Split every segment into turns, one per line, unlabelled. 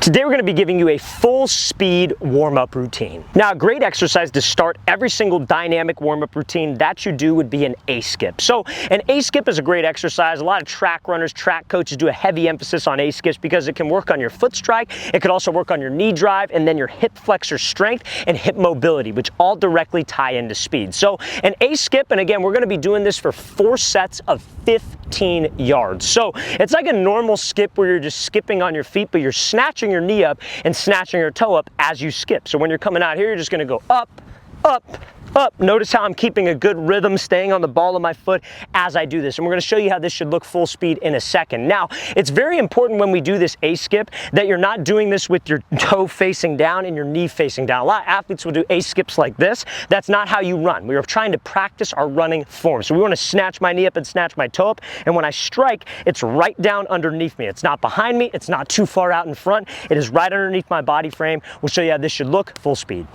Today we're going to be giving you a full speed warm-up routine. Now, a great exercise to start every single dynamic warm-up routine that you do would be an A-skip. So an A-skip is a great exercise. A lot of track runners, track coaches do a heavy emphasis on A-skips because it can work on your foot strike, it could also work on your knee drive, and then your hip flexor strength and hip mobility, which all directly tie into speed. So an A-skip, and again, we're going to be doing this for 4 sets of 15 yards. So it's like a normal skip where you're just skipping on your feet, but you're snatching your knee up and snatching your toe up as you skip. So when you're coming out here, you're just going to go up, up, up. Notice how I'm keeping a good rhythm, staying on the ball of my foot as I do this. And we're going to show you how this should look full speed in a second. Now, it's very important when we do this A-skip that you're not doing this with your toe facing down and your knee facing down. A lot of athletes will do A-skips like this. That's not how you run. We are trying to practice our running form. So we want to snatch my knee up and snatch my toe up. And when I strike, it's right down underneath me. It's not behind me. It's not too far out in front. It is right underneath my body frame. We'll show you how this should look full speed.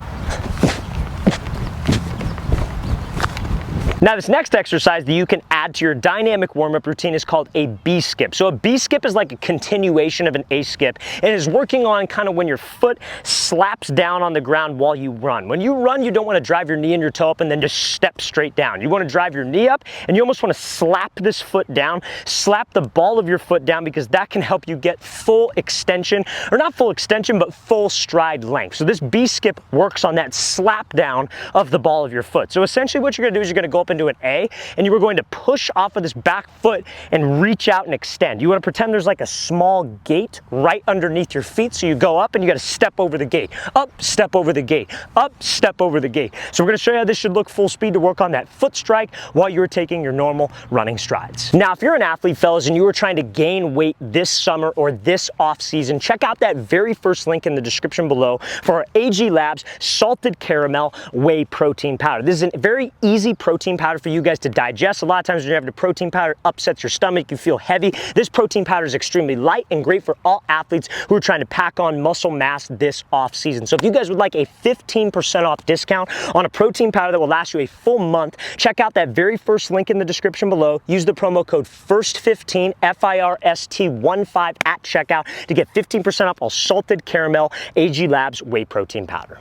Now, this next exercise that you can add to your dynamic warm-up routine is called a B-skip. So a B-skip is like a continuation of an A-skip, and it is working on kind of when your foot slaps down on the ground while you run. When you run, you don't want to drive your knee and your toe up and then just step straight down. You want to drive your knee up, and you almost want to slap this foot down, slap the ball of your foot down, because that can help you get full extension, or not full extension, but full stride length. So this B-skip works on that slap down of the ball of your foot. So essentially what you're going to do is you're going to go up into an A, and you are going to push off of this back foot and reach out and extend. You want to pretend there's like a small gate right underneath your feet, so you go up and you got to step over the gate, up, step over the gate, up, step over the gate. So we're going to show you how this should look full speed to work on that foot strike while you're taking your normal running strides. Now, if you're an athlete, fellas, and you are trying to gain weight this summer or this off season, check out that very first link in the description below for our AG Labs salted caramel whey protein powder. This is a very easy protein powder for you guys to digest. A lot of times when you have the protein powder, it upsets your stomach, you feel heavy. This protein powder is extremely light and great for all athletes who are trying to pack on muscle mass this off season. So if you guys would like a 15% off discount on a protein powder that will last you a full month, check out that very first link in the description below. Use the promo code FIRST15, FIRST15 at checkout to get 15% off all salted caramel AG Labs whey protein powder.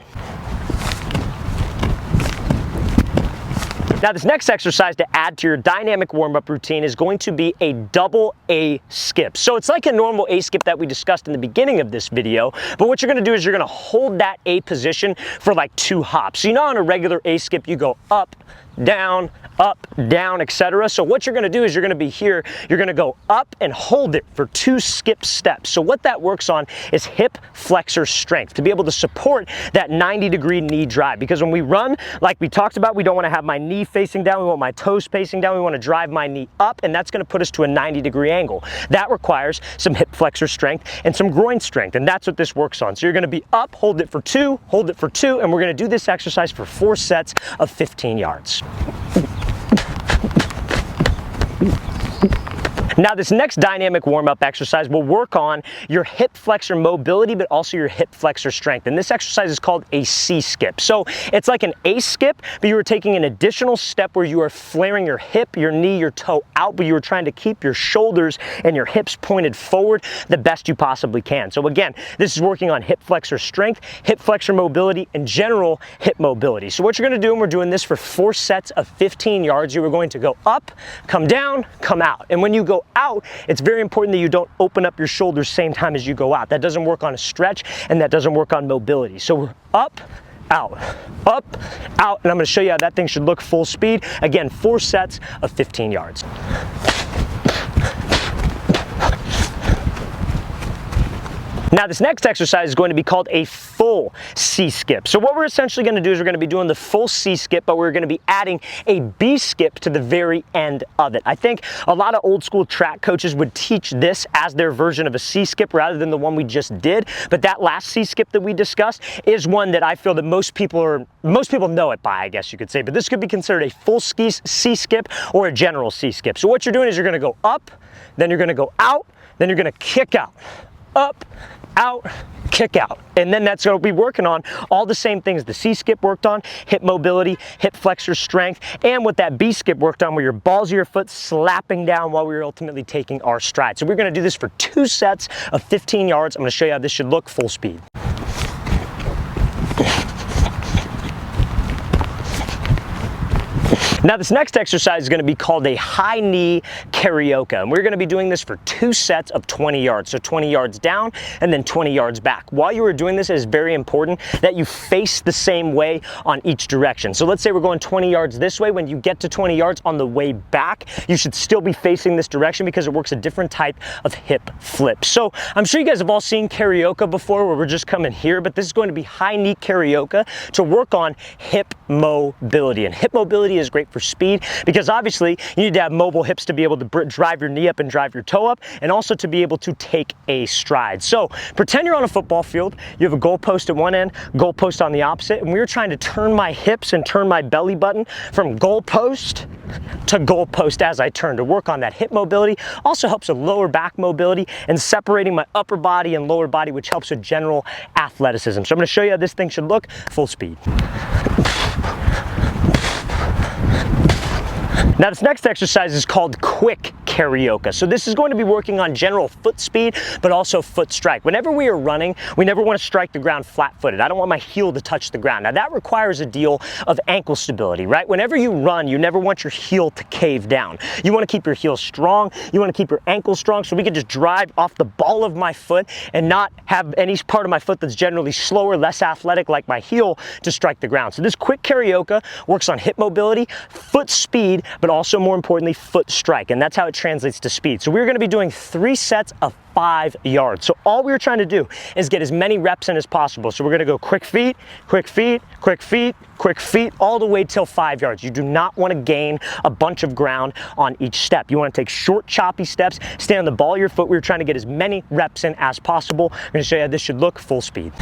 Now, this next exercise to add to your dynamic warm-up routine is going to be a double A skip. So it's like a normal A skip that we discussed in the beginning of this video, but what you're going to do is you're going to hold that A position for like 2 hops. So you know on a regular A skip you go up, down, etc. So what you're going to do is you're going to be here, you're going to go up and hold it for 2 skip steps. So what that works on is hip flexor strength to be able to support that 90-degree knee drive, because when we run, like we talked about, we don't want to have my knee facing down, we want my toes facing down, we want to drive my knee up, and that's going to put us to a 90-degree angle. That requires some hip flexor strength and some groin strength, and that's what this works on. So you're going to be up, hold it for 2, hold it for 2, and we're going to do this exercise for 4 sets of 15 yards. Now, this next dynamic warm-up exercise will work on your hip flexor mobility, but also your hip flexor strength. And this exercise is called a C-skip. So it's like an A skip, but you are taking an additional step where you are flaring your hip, your knee, your toe out, but you are trying to keep your shoulders and your hips pointed forward the best you possibly can. So again, this is working on hip flexor strength, hip flexor mobility, and general hip mobility. So what you're going to do, and we're doing this for 4 sets of 15 yards, you are going to go up, come down, come out. And when you go out, it's very important that you don't open up your shoulders same time as you go out. That doesn't work on a stretch, and that doesn't work on mobility. So we're up, out, and I'm going to show you how that thing should look full speed. Again, 4 sets of 15 yards. Now, this next exercise is going to be called a full C-skip. So what we're essentially going to do is we're going to be doing the full C-skip, but we're going to be adding a B-skip to the very end of it. I think a lot of old school track coaches would teach this as their version of a C-skip rather than the one we just did. But that last C-skip that we discussed is one that I feel that most people know it by, I guess you could say. But this could be considered a full C-skip or a general C-skip. So what you're doing is you're going to go up, then you're going to go out, then you're going to kick out. up, out, kick out. And then that's going to be working on all the same things the C skip worked on, hip mobility, hip flexor strength, and what that B skip worked on, where your balls of your foot slapping down while we're ultimately taking our stride. So we're going to do this for 2 sets of 15 yards. I'm going to show you how this should look full speed. Now this next exercise is going to be called a high knee karaoke, and we're going to be doing this for 2 sets of 20 yards. So 20 yards down and then 20 yards back. While you are doing this, it is very important that you face the same way on each direction. So let's say we're going 20 yards this way. When you get to 20 yards on the way back, you should still be facing this direction because it works a different type of hip flip. So I'm sure you guys have all seen karaoke before where we're just coming here, but this is going to be high knee karaoke to work on hip mobility. And hip mobility is great for speed because obviously you need to have mobile hips to be able to drive your knee up and drive your toe up, and also to be able to take a stride. So pretend you're on a football field, you have a goalpost at one end, goalpost on the opposite, and we're trying to turn my hips and turn my belly button from goalpost to goalpost as I turn to work on that hip mobility. Also helps with lower back mobility and separating my upper body and lower body, which helps with general athleticism. So I'm going to show you how this thing should look full speed. Now this next exercise is called quick karaoke. So this is going to be working on general foot speed, but also foot strike. Whenever we are running, we never want to strike the ground flat-footed. I don't want my heel to touch the ground. Now that requires a deal of ankle stability, right? Whenever you run, you never want your heel to cave down. You want to keep your heel strong. You want to keep your ankle strong, so we can just drive off the ball of my foot and not have any part of my foot that's generally slower, less athletic, like my heel, to strike the ground. So this quick karaoke works on hip mobility, foot speed, but also more importantly, foot strike. And that's how it translates to speed. So we're going to be doing 3 sets of 5 yards. So all we're trying to do is get as many reps in as possible. So we're going to go quick feet, quick feet, quick feet, quick feet, all the way till 5 yards. You do not want to gain a bunch of ground on each step. You want to take short, choppy steps, stay on the ball of your foot. We're trying to get as many reps in as possible. I'm going to show you how this should look full speed.